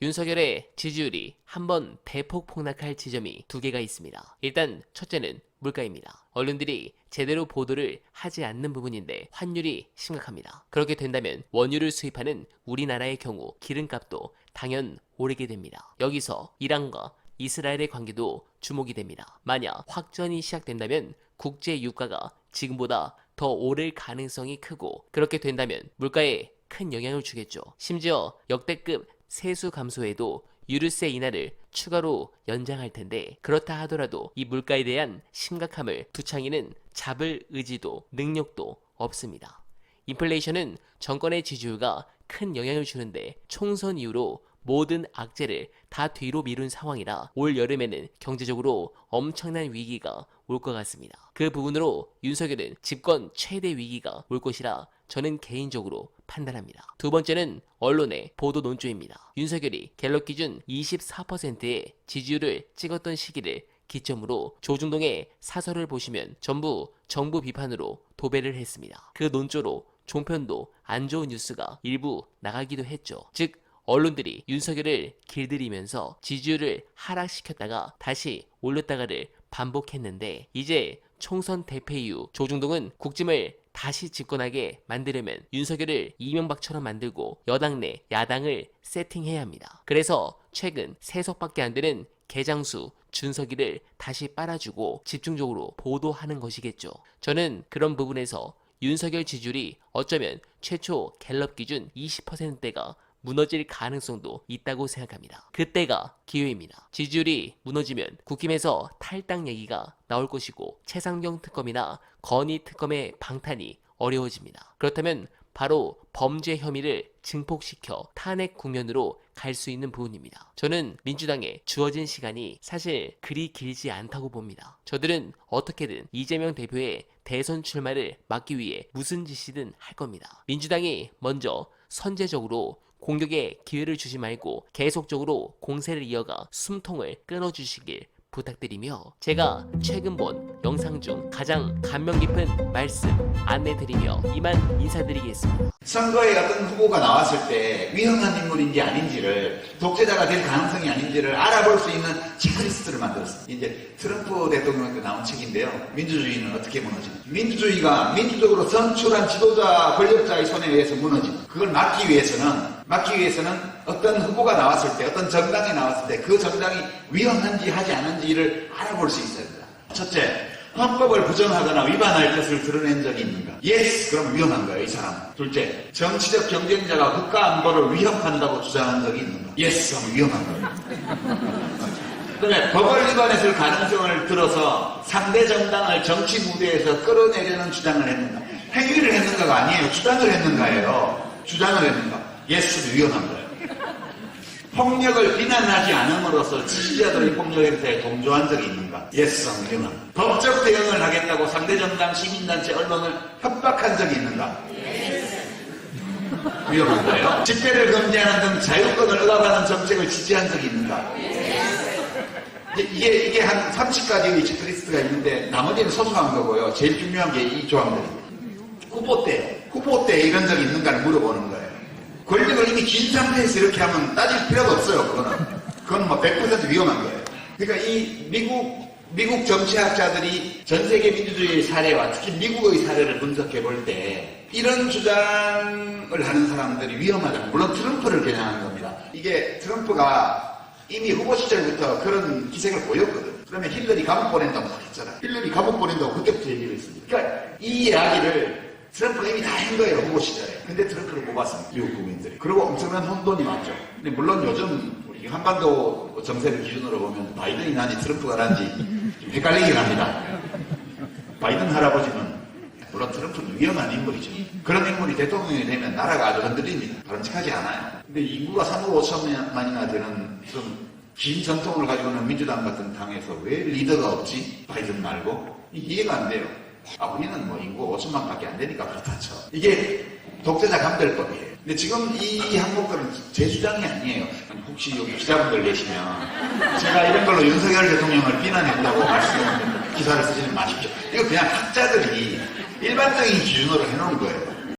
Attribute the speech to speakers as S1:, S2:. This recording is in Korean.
S1: 윤석열의 지지율이 한번 대폭 폭락할 지점이 두 개가 있습니다. 일단 첫째는 물가입니다. 언론들이 제대로 보도를 하지 않는 부분인데 환율이 심각합니다. 그렇게 된다면 원유를 수입하는 우리나라의 경우 기름값도 당연 오르게 됩니다. 여기서 이란과 이스라엘의 관계도 주목이 됩니다. 만약 확전이 시작된다면 국제 유가가 지금보다 더 오를 가능성이 크고, 그렇게 된다면 물가에 큰 영향을 주겠죠. 심지어 역대급 세수 감소에도 유류세 인하를 추가로 연장할 텐데, 그렇다 하더라도 이 물가에 대한 심각함을 두창이는 잡을 의지도 능력도 없습니다. 인플레이션은 정권의 지지율과 큰 영향을 주는데, 총선 이후로 모든 악재를 다 뒤로 미룬 상황이라 올 여름에는 경제적으로 엄청난 위기가 올 것 같습니다. 그 부분으로 윤석열은 집권 최대 위기가 올 것이라 저는 개인적으로 판단합니다. 두 번째는 언론의 보도 논조입니다. 윤석열이 갤럽 기준 24%의 지지율을 찍었던 시기를 기점으로 조중동의 사설을 보시면 전부 정부 비판으로 도배를 했습니다. 그 논조로 종편도 안 좋은 뉴스가 일부 나가기도 했죠. 즉 언론들이 윤석열을 길들이면서 지지율을 하락시켰다가 다시 올렸다가를 반복했는데, 이제 총선 대패 이후 조중동은 국짐을 다시 집권하게 만들려면 윤석열을 이명박처럼 만들고 여당 내 야당을 세팅해야 합니다. 그래서 최근 3석밖에 안 되는 개장수 준석이를 다시 빨아주고 집중적으로 보도하는 것이겠죠. 저는 그런 부분에서 윤석열 지지율이 어쩌면 최초 갤럽 기준 20%대가 무너질 가능성도 있다고 생각합니다. 그때가 기회입니다. 지지율이 무너지면 국힘에서 탈당 얘기가 나올 것이고 최상병 특검이나 건희 특검의 방탄이 어려워집니다. 그렇다면 바로 범죄 혐의를 증폭시켜 탄핵 국면으로 갈 수 있는 부분입니다. 저는 민주당에 주어진 시간이 사실 그리 길지 않다고 봅니다. 저들은 어떻게든 이재명 대표의 대선 출마를 막기 위해 무슨 짓이든 할 겁니다. 민주당이 먼저 선제적으로 공격에 기회를 주지 말고 계속적으로 공세를 이어가 숨통을 끊어주시길 부탁드리며, 제가 최근 본 영상 중 가장 감명 깊은 말씀 안내드리며 이만 인사드리겠습니다.
S2: 선거에 어떤 후보가 나왔을 때 위험한 인물인지 아닌지를, 독재자가 될 가능성이 아닌지를 알아볼 수 있는 체크리스트를 만들었습니다. 이제 트럼프 대통령한테 나온 책인데요. 민주주의는 어떻게 무너지는지. 민주주의가 민주적으로 선출한 지도자, 권력자의 손에 의해서 무너집니다. 그걸 막기 위해서는 어떤 후보가 나왔을 때, 어떤 정당이 나왔을 때 그 정당이 위험한지 하지 않은지를 알아볼 수 있어야 된다. 첫째, 헌법을 부정하거나 위반할 것을 드러낸 적이 있는가? 예스! 그럼 위험한 거예요, 이 사람. 둘째, 정치적 경쟁자가 국가 안보를 위협한다고 주장한 적이 있는가? 예스! 그럼 위험한 거예요. 그다음에 법을 위반했을 가능성을 들어서 상대 정당을 정치 무대에서 끌어내려는 주장을 했는가? 행위를 했는가가 아니에요. 주장을 했는가예요. 주장을 했는가? 예스도 위험한 거예요. 폭력을 비난하지 않음으로써 지지자들의 폭력 행사에 동조한 적이 있는가? 예스, 위험한 거예요. 법적 대응을 하겠다고 상대정당, 시민단체, 언론을 협박한 적이 있는가? 위험한 거예요. 집회를 금지하는 등 자유권을 억압하는 정책을 지지한 적이 있는가? 이게 한 30가지의 체크리스트가 있는데 나머지는 소소한 거고요. 제일 중요한 게 이 조항들입니다. 후보 때 이런 적이 있는가를 물어보는 거예요. 권력을 이미 쥔 상태에서 이렇게 하면 따질 필요가 없어요. 그거는 뭐 100% 위험한 거예요. 그러니까 이 미국 정치학자들이 전 세계 민주주의의 사례와 특히 미국의 사례를 분석해 볼 때 이런 주장을 하는 사람들이 위험하다. 물론 트럼프를 겨냥하는 겁니다. 이게 트럼프가 이미 후보 시절부터 그런 기색을 보였거든. 그러면 힐러리 감옥 보낸다고 막 했잖아. 힐러리 감옥 보낸다고 그때부터 얘기를 했습니다. 그러니까 이 이야기를 트럼프가 이미 다 한 거예요, 후보 시절에. 근데 트럼프를 뽑았습니다, 미국 국민들이. 그리고 엄청난 혼돈이 왔죠. 근데 물론 요즘 우리 한반도 정세를 기준으로 보면 바이든이 난지 트럼프가 난지 좀 헷갈리긴 합니다. 바이든 할아버지는 물론 트럼프는 위험한 인물이죠. 그런 인물이 대통령이 되면 나라가 아주 흔들립니다. 바람직하지 않아요. 근데 인구가 3억 5천만이나 되는 좀 긴 전통을 가지고 있는 민주당 같은 당에서 왜 리더가 없지? 바이든 말고? 이해가 안 돼요. 우리는 뭐 인구 5천만밖에 안 되니까 그렇다죠. 이게 독재자 감별법이에요. 근데 지금 이 항목들은 제 주장이 아니에요. 혹시 여기 기자분들 계시면 제가 이런 걸로 윤석열 대통령을 비난했다고 기사를 쓰지는 마십시오. 이거 그냥 학자들이 일반적인 기준으로 해놓은 거예요.